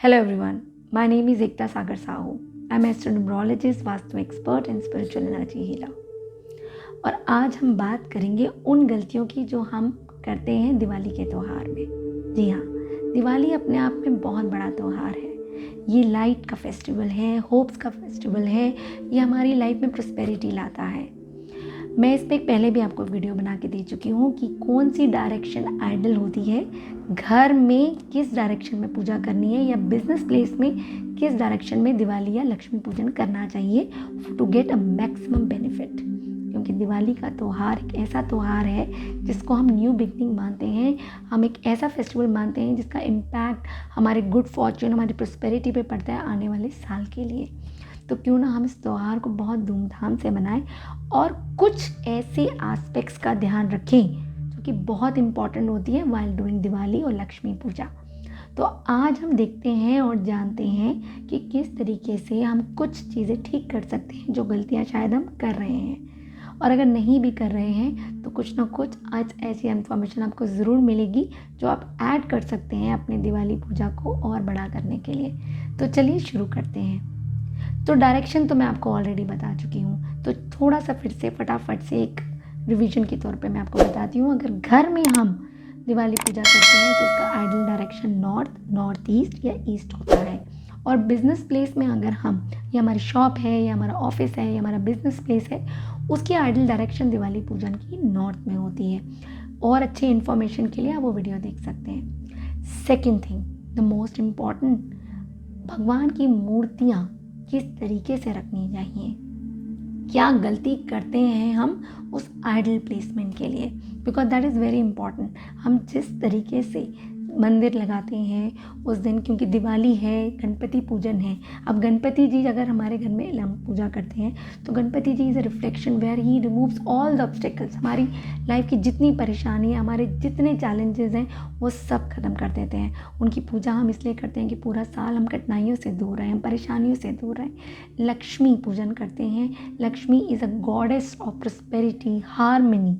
Hello everyone, my name is Ekta Sagar Sahu. I'm an astronumerologist, vastu expert and spiritual energy healer. और आज हम बात करेंगे उन गलतियों की जो हम करते हैं दिवाली के त्यौहार में। जी हाँ, दिवाली अपने आप में बहुत बड़ा त्यौहार है। ये लाइट का फेस्टिवल है, होप्स का फेस्टिवल है, ये हमारी लाइफ में प्रॉस्पेरिटी लाता है। मैं इस पर पहले भी आपको वीडियो बना के दे चुकी हूँ कि कौन सी डायरेक्शन आइडल होती है, घर में किस डायरेक्शन में पूजा करनी है या बिजनेस प्लेस में किस डायरेक्शन में दिवाली या लक्ष्मी पूजन करना चाहिए to get a maximum benefit. क्योंकि दिवाली का त्यौहार एक ऐसा त्यौहार है जिसको हम न्यू बिगनिंग मानते हैं, हम एक ऐसा फेस्टिवल मानते हैं जिसका इम्पैक्ट हमारे गुड फॉर्च्यून, हमारी प्रॉस्पेरिटी पे पड़ता है आने वाले साल के लिए। तो क्यों ना हम इस त्यौहार को बहुत धूमधाम से मनाएं और कुछ ऐसे एस्पेक्ट्स का ध्यान रखें जो कि बहुत इम्पॉर्टेंट होती है वाइल डूइंग दिवाली और लक्ष्मी पूजा। तो आज हम देखते हैं और जानते हैं कि किस तरीके से हम कुछ चीज़ें ठीक कर सकते हैं जो गलतियां शायद हम कर रहे हैं, और अगर नहीं भी कर रहे हैं तो कुछ ना कुछ आज ऐसी इन्फॉर्मेशन आपको ज़रूर मिलेगी जो आप ऐड कर सकते हैं अपनी दिवाली पूजा को और बड़ा करने के लिए। तो चलिए शुरू करते हैं। तो डायरेक्शन तो मैं आपको ऑलरेडी बता चुकी हूँ, तो थोड़ा सा फिर से फटाफट से एक रिवीजन के तौर पे मैं आपको बताती हूँ। अगर घर में हम दिवाली पूजा करते हैं तो उसका idol direction north, north east या ईस्ट होता है। और बिजनेस प्लेस में अगर हम, या हमारी शॉप है या हमारा ऑफिस है या हमारा बिजनेस प्लेस है, उसकी आइडल डायरेक्शन दिवाली पूजन की नॉर्थ में होती है। और अच्छी इन्फॉर्मेशन के लिए आप वो वीडियो देख सकते हैं। Second thing, the most important, भगवान की मूर्तियाँ किस तरीके से रखनी चाहिए, क्या गलती करते हैं हम उस आइडल प्लेसमेंट के लिए, because that is very important. हम जिस तरीके से मंदिर लगाते हैं उस दिन, क्योंकि दिवाली है, गणपति पूजन है। अब गणपति जी अगर हमारे घर में हम पूजा करते हैं तो Ganpati ji is a reflection where he removes all the obstacles. हमारी लाइफ की जितनी परेशानी, हमारे जितने चैलेंजेस हैं वो सब खत्म कर देते हैं। उनकी पूजा हम इसलिए करते हैं कि पूरा साल हम कठिनाइयों से दूर रहें, हम परेशानियों से दूर रहें। लक्ष्मी पूजन करते हैं। Lakshmi is a goddess of prosperity, harmony.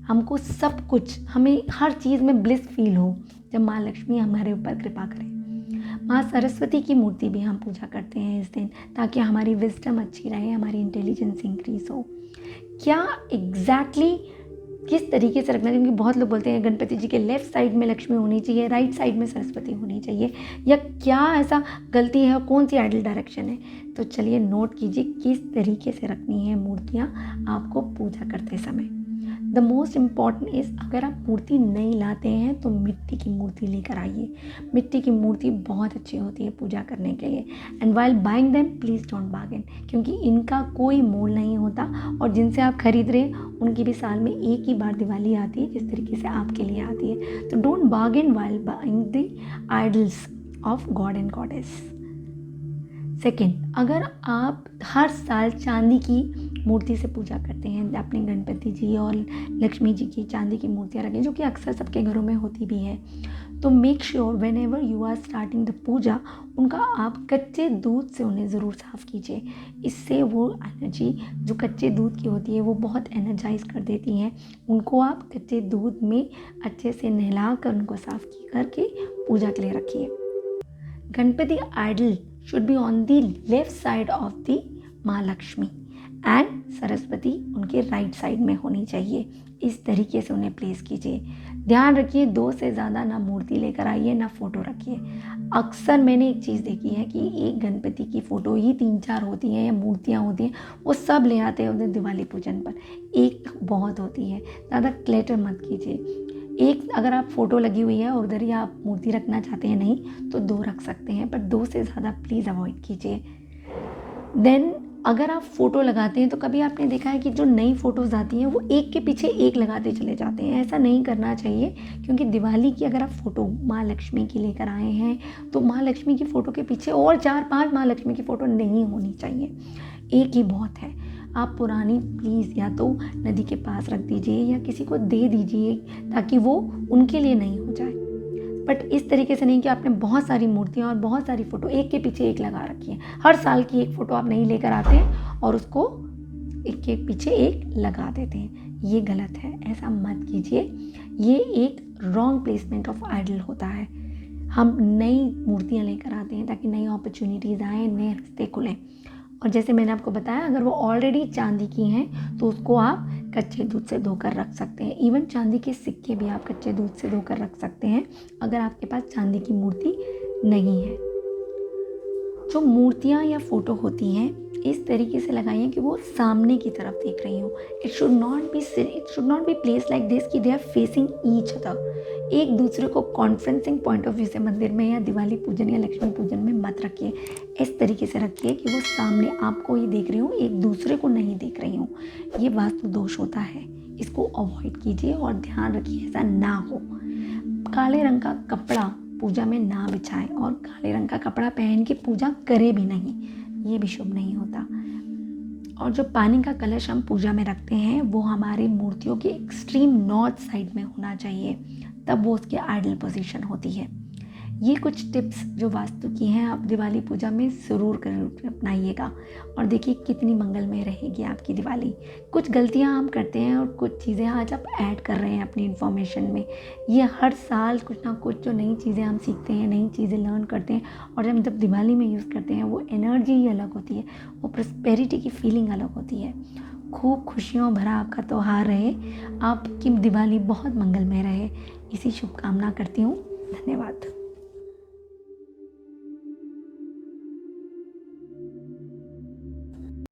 हमको सब कुछ, हमें हर चीज़ में ब्लिस फील हो जब माँ लक्ष्मी हमारे ऊपर कृपा करें। माँ सरस्वती की मूर्ति भी हम पूजा करते हैं इस दिन, ताकि हमारी विजडम अच्छी रहे, हमारी इंटेलिजेंस इंक्रीज हो। क्या एग्जैक्टली किस तरीके से रखना है, क्योंकि बहुत लोग बोलते हैं गणपति जी के लेफ्ट साइड में लक्ष्मी होनी चाहिए, राइट साइड में सरस्वती होनी चाहिए, या क्या ऐसा गलती है और कौन सी आइडल डायरेक्शन है। तो चलिए नोट कीजिए किस तरीके से रखनी है मूर्तियाँ आपको पूजा करते समय। द मोस्ट इम्पॉर्टेंट इज़, अगर आप मूर्ति नहीं लाते हैं तो मिट्टी की मूर्ति लेकर आइए। मिट्टी की मूर्ति बहुत अच्छी होती है पूजा करने के लिए। And while buying them please don't bargain, क्योंकि इनका कोई मोल नहीं होता, और जिनसे आप खरीद रहे हैं उनकी भी साल में एक ही बार दिवाली आती है जिस तरीके से आपके लिए आती है। तो don't bargain while buying the idols of God and goddess. Second, अगर आप हर साल चांदी की मूर्ति से पूजा करते हैं, अपने गणपति जी और लक्ष्मी जी की चांदी की मूर्तियाँ रखें, जो कि अक्सर सबके घरों में होती भी है, तो make sure whenever you are starting the puja, उनका आप कच्चे दूध से उन्हें ज़रूर साफ़ कीजिए। इससे वो एनर्जी जो कच्चे दूध की होती है वो बहुत एनर्जाइज कर देती हैं। उनको आप कच्चे दूध में अच्छे से नहला कर उनको साफ़ करके पूजा के लिए रखिए। Ganpati idol should be on the left side of the माँ लक्ष्मी, एंड सरस्वती उनके राइट साइड में होनी चाहिए। इस तरीके से उन्हें प्लेस कीजिए। ध्यान रखिए, 2 से ज़्यादा ना मूर्ति लेकर आइए ना फ़ोटो रखिए। अक्सर मैंने एक चीज़ देखी है कि एक गणपति की फ़ोटो ही 3-4 होती हैं या मूर्तियाँ होती हैं, वो सब ले आते हैं उधर दिवाली पूजन पर। एक बहुत होती है, ज़्यादा क्लेटर मत कीजिए। एक अगर आप फ़ोटो लगी हुई है और उधर ही आप मूर्ति रखना चाहते हैं, नहीं तो 2 रख सकते हैं, पर 2 से ज़्यादा प्लीज़ अवॉइड कीजिए। देन अगर आप फ़ोटो लगाते हैं तो कभी आपने देखा है कि जो नई फ़ोटोज़ आती हैं वो एक के पीछे एक लगाते चले जाते हैं। ऐसा नहीं करना चाहिए, क्योंकि दिवाली की अगर आप फ़ोटो माँ लक्ष्मी की लेकर आए हैं तो माँ लक्ष्मी की फ़ोटो के पीछे और 4-5 माँ लक्ष्मी की फ़ोटो नहीं होनी चाहिए, एक ही बहुत है। आप पुरानी प्लीज़ या तो नदी के पास रख दीजिए या किसी को दे दीजिए, ताकि वो उनके लिए नहीं हो जाए। बट इस तरीके से नहीं कि आपने बहुत सारी मूर्तियाँ और बहुत सारी फ़ोटो एक के पीछे एक लगा रखी है। हर साल की एक फ़ोटो आप नहीं लेकर आते हैं और उसको एक के पीछे एक लगा देते हैं, ये गलत है, ऐसा मत कीजिए। ये एक रॉन्ग प्लेसमेंट ऑफ आइडल होता है। हम नई मूर्तियाँ लेकर आते हैं ताकि नई अपॉर्चुनिटीज़ आएँ, नए रास्ते खुलें। और जैसे मैंने आपको बताया, अगर वो ऑलरेडी चांदी की हैं तो उसको आप कच्चे दूध से धोकर रख सकते हैं। इवन चांदी के सिक्के भी आप कच्चे दूध से धोकर रख सकते हैं अगर आपके पास चांदी की मूर्ति नहीं है। जो मूर्तियाँ या फ़ोटो होती हैं, इस तरीके से लगाइए कि वो सामने की तरफ देख रही हो। It should not be place like this कि they are facing each other. एक दूसरे को कॉन्फ्रेंसिंग पॉइंट ऑफ व्यू से मंदिर में या दिवाली पूजन या लक्ष्मी पूजन में मत रखिए। इस तरीके से रखिए कि वो सामने आपको ही देख रही हो, एक दूसरे को नहीं देख रही हो। ये वास्तु दोष होता है, इसको अवॉइड कीजिए और ध्यान रखिए ऐसा ना हो। काले रंग का कपड़ा पूजा में ना बिछाएं और काले रंग का कपड़ा पहन के पूजा करें भी नहीं, ये भी शुभ नहीं होता। और जो पानी का कलश हम पूजा में रखते हैं वो हमारी मूर्तियों के एक्सट्रीम नॉर्थ साइड में होना चाहिए, तब वो उसकी आइडल पोजीशन होती है। ये कुछ टिप्स जो वास्तु की हैं आप दिवाली पूजा में ज़रूर कर अपनाइएगा और देखिए कितनी मंगलमय रहेगी आपकी दिवाली। कुछ गलतियां हम करते हैं और कुछ चीज़ें आज आप ऐड कर रहे हैं अपनी इन्फॉर्मेशन में। ये हर साल कुछ ना कुछ जो नई चीज़ें हम सीखते हैं, नई चीज़ें लर्न करते हैं और जब दिवाली में यूज़ करते हैं वो एनर्जी ही अलग होती है, वो प्रॉस्पेरिटी की फीलिंग अलग होती है। खूब खुशियों भरा आपका त्यौहार रहे, आपकी दिवाली बहुत मंगलमय रहे, इसी शुभकामना करती हूँ। धन्यवाद।